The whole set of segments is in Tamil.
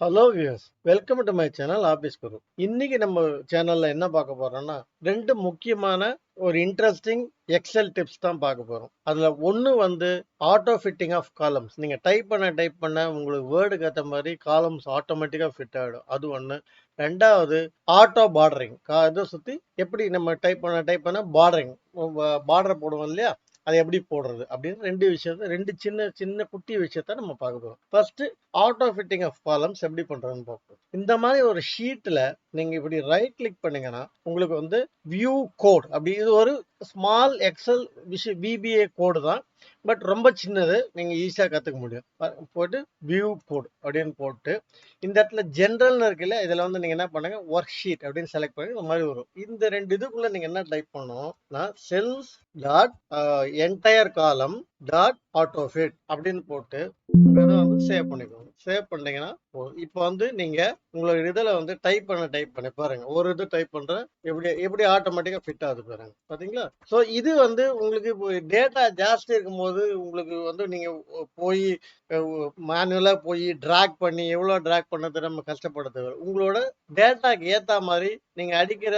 Hello views, welcome to my channel Office Guru. இன்னைக்கு நம்ம சேனல்ல என்ன பார்க்க போறோம்னா, ரெண்டு முக்கியமான ஒரு இன்ட்ரெஸ்டிங் எக்ஸல் டிப்ஸ் தான் பார்க்க போறோம். அதுல ஒண்ணு வந்து ஆட்டோ ஃபிட்டிங் ஆஃப் காலம்ஸ். நீங்க டைப் பண்ண உங்களுக்கு வேர்டுக்கு ஏற்ற மாதிரி காலம்ஸ் ஆட்டோமேட்டிக்கா ஃபிட் ஆயிடும். அது ஒண்ணு. ரெண்டாவது ஆட்டோ பார்டரிங். இதை சுத்தி எப்படி நம்ம டைப் பண்ண பார்டரிங் பார்டர் போடுவோம் இல்லையா, அதை எப்படி போடுறது அப்படின்னு ரெண்டு விஷயத்த, ரெண்டு சின்ன சின்ன குட்டி விஷயத்த நம்ம பார்க்க போறோம். First auto fitting of columns எப்படி பண்றதுன்னு பார்ப்போம். இந்த மாதிரி ஒரு ஷீட்ல நீங்க இப்படி ரைட் கிளிக் பண்ணீங்கன்னா உங்களுக்கு வந்து வியூ கோட் அப்படி, இது ஒரு ஸ்மால் எக்ஸல் விபிஏ கோடு தான், பட் ரொம்ப சின்னது, நீங்க ஈஸியா கத்துக்க முடியும். போட்டு வியூ கோட் அப்படின்னு போட்டு இந்த இடத்துல ஜென்ரல்னு இருக்குல்ல, இதுல வந்து நீங்க என்ன பண்ணுங்க, ஒர்க் ஷீட் அப்படின்னு செலக்ட் பண்ணி இந்த மாதிரி வரும். இந்த ரெண்டு இதுக்குள்ள நீங்க என்ன டைப் பண்ணணும்னா செல்ஸ் டாட் என்டையர் காலம் டாட் ஆட்டோஃபிட் அப்படின்னு போட்டு இதை வந்து சேவ் பண்ணிக்கோங்க. சேவ் பண்ணீங்கன்னா இப்போ வந்து நீங்க உங்களோட இதுல வந்து டைப் பண்ணி பாருங்க. ஒரு இது டைப் பண்றேன், எப்படி எப்படி ஆட்டோமேட்டிக்கா ஃபிட் ஆகுது பாருங்க, பாத்தீங்களா? ஸோ இது வந்து உங்களுக்கு டேட்டா ஜாஸ்தி இருக்கும்போது உங்களுக்கு வந்து நீங்க போய் மேனுவலா போய் டிராக் பண்ணி எவ்வளவு டிராக் பண்ணது நம்ம கஷ்டப்படுறது. உங்களோட டேட்டாக்கு ஏத்த மாதிரி நீங்க அடிக்கிற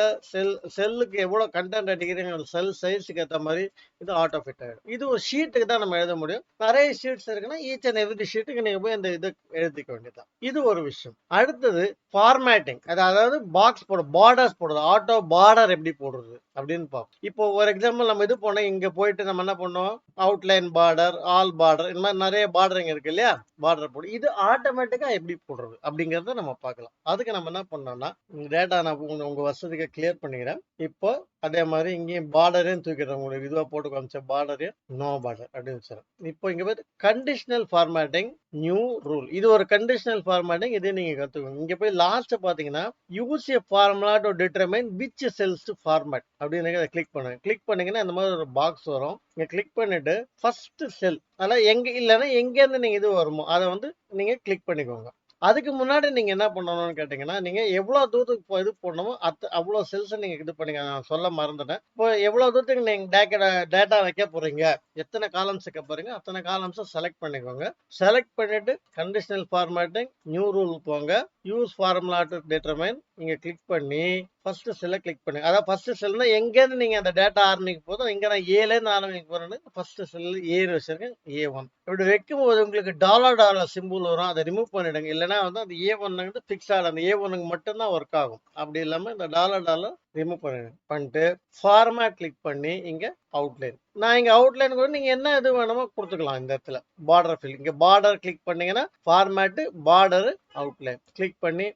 செல்லுக்கு எவ்வளவு கண்டென்ட் அடிக்கிறீங்க, செல் சைஸுக்கு ஏத்த மாதிரி இது ஆட்டோ ஃபிட் ஆயிடும். இது ஒரு ஷீட்டுக்கு தான் நம்ம எழுத முடியும். நிறைய ஷீட்ஸ் இருக்குன்னா ஈச் அண்ட் எவ்ரி ஷீட்டுக்கு நீங்க போய் அந்த இது எழுதிக்க வேண்டியதான். இது ஒரு விஷயம். அடுத்தது ஃபார்மேட்டிங், அதாவது பாக்ஸ் போட பார்டர்ஸ் போடுறது. ஆட்டோ பார்டர் எப்படி போடுறது அப்படின்னு பார்ப்போம். இப்போ ஒரு எக்ஸாம்பிள் நம்ம இது போனா இங்க போயிட்டு நம்ம என்ன பண்ணோம், அவுட்லைன் பார்டர், ஆல் பார்டர், இந்த மாதிரி நிறைய பார்டரிங் இருக்கு இல்லையா, பார்டர் போடு. இது ஆட்டோமேட்டிக்கா எப்படி போடுறது அப்படிங்கறத நம்ம பார்க்கலாம். அதுக்கு நம்ம என்ன பண்ணோம்னா, டேட்டா நான் உங்க வசதிக்கு கிளியர் பண்ணிக்கிறேன். இப்போ அதே மாதிரி இங்கேயும் பார்டரையும் தூக்கிடுறேன். உங்களுக்கு இதுவா போட்டு காமிச்ச பார்டரையும் நோ பார்டர் அப்படின்னு வச்சிடறேன். இப்போ இங்க போய் கண்டிஷனல் ஃபார்மேட்டிங் நியூ ரூல், இது ஒரு கண்டிஷனல் ஃபார்மேட்டிங். இதே நீங்க கத்துக்கணும். இங்க போய் லாஸ்ட் பாத்தீங்கன்னா use a formula to determine which cells to format அப்படின்னு கிளிக் பண்ணுங்க. கிளிக் பண்ணீங்கன்னா இந்த மாதிரி ஒரு பாக்ஸ் வரும். இங்க கிளிக் பண்ணிட்டு ஃபர்ஸ்ட் செல், அதெல்லாம் எங்க இல்லைன்னா எங்க இருந்து நீங்க இது வருமோ அதை வந்து நீங்க கிளிக் பண்ணிக்கோங்க. அதுக்கு முன்னாடி நீங்க என்ன பண்ணணும்னு கேட்டீங்கன்னா, நீங்க எவ்வளவு தூரத்துக்கு இது பண்ணணுமோ அவ்வளவு செல்ஸ் நீங்க இது பண்ணீங்க. நான் சொல்ல மறந்துட்டேன். இப்போ எவ்வளவு தூரத்துக்கு நீங்க டேட்டா வைக்க போறீங்க, எத்தனை காலம்ஸ் வைக்க போறீங்க, அத்தனை காலம்ஸ் செலக்ட் பண்ணிக்கோங்க. செலக்ட் பண்ணிட்டு கண்டிஷனல் ஃபார்மேட்டிங் நியூ ரூல் போங்க. யூஸ் ஃபார்முலா டு டிட்டர்மைன் இங்க கிளிக் பண்ணி ஃபர்ஸ்ட் செல்ல கிளிக் பண்ணுங்க. அதாவது ஃபர்ஸ்ட் செல்னா எங்க இருந்து நீங்க அந்த டேட்டா ஆரம்பிக்க போதும், இங்க நான் ஏல இருந்து ஆரம்பிக்க போறேன்னு ஃபர்ஸ்ட் செல் ஏ வச்சிருக்கேன், A1. இப்படி வைக்கும் போது உங்களுக்கு டாலர் சிம்பிள் வரும், அதை ரிமூவ் பண்ணிடுங்க. இல்லைன்னா வந்து அந்த A1 வந்து பிக்ஸ் ஆகும், அந்த A1க்கு மட்டும்தான் ஒர்க் ஆகும். அப்படி இல்லாம இந்த டாலர் ரிமூவ் பண்ணிட்டு ஃபார்மேட் கிளிக் பண்ணி இங்க அவுட்லைன், நான் இங்க அவுட்லைன் கூட நீங்க என்ன இது வேணுமோ கொடுத்துக்கலாம். இந்த இடத்துல பார்டர் ஃபில், இங்க பார்டர் கிளிக் பண்ணீங்கன்னா ஃபார்மேட் பார்டர் அவுட்லைன் கிளிக் பண்ணி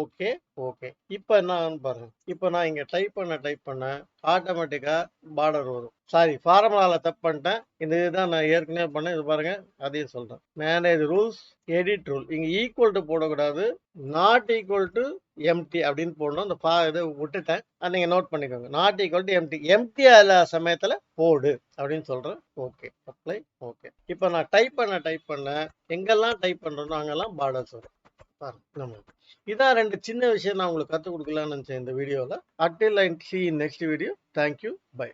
ஓகே ஓகே. இப்ப என்ன பாருங்க, இப்ப நான் இங்க டைப் பண்ண ஆட்டோமேட்டிக்கா பார்டர் வரும். சாரி, ஃபார்முலால தப்பு பண்ணிட்டேன். இந்த இதுதான் நான் ஏற்கனவே பண்ணேன். இது பாருங்க, அதையும் சொல்றேன். மேனேஜ் ரூல்ஸ், எடிட் ரூல், இங்க ஈக்குவல் டு போடக்கூடாது, நாட் ஈக்குவல் டு எம்டி அப்படின்னு போடணும். இந்த இதை விட்டுட்டேன், அதை நீங்க நோட் பண்ணிக்கோங்க. Not equal to empty, empty அல்ல சமயத்துல போடு அப்படின்னு சொல்றேன். Okay, apply. ஓகே. இப்ப நான் டைப் பண்ண எங்கெல்லாம் டைப் பண்றேனோ அங்கெல்லாம் பார்டர்ஸ் வரும். இதான் ரெண்டு சின்ன விஷயம் நான் உங்களுக்கு கற்றுக் கொடுக்கலான்னு நினைச்சேன் இந்த வீடியோவில். until I see in next video. Thank you. Bye.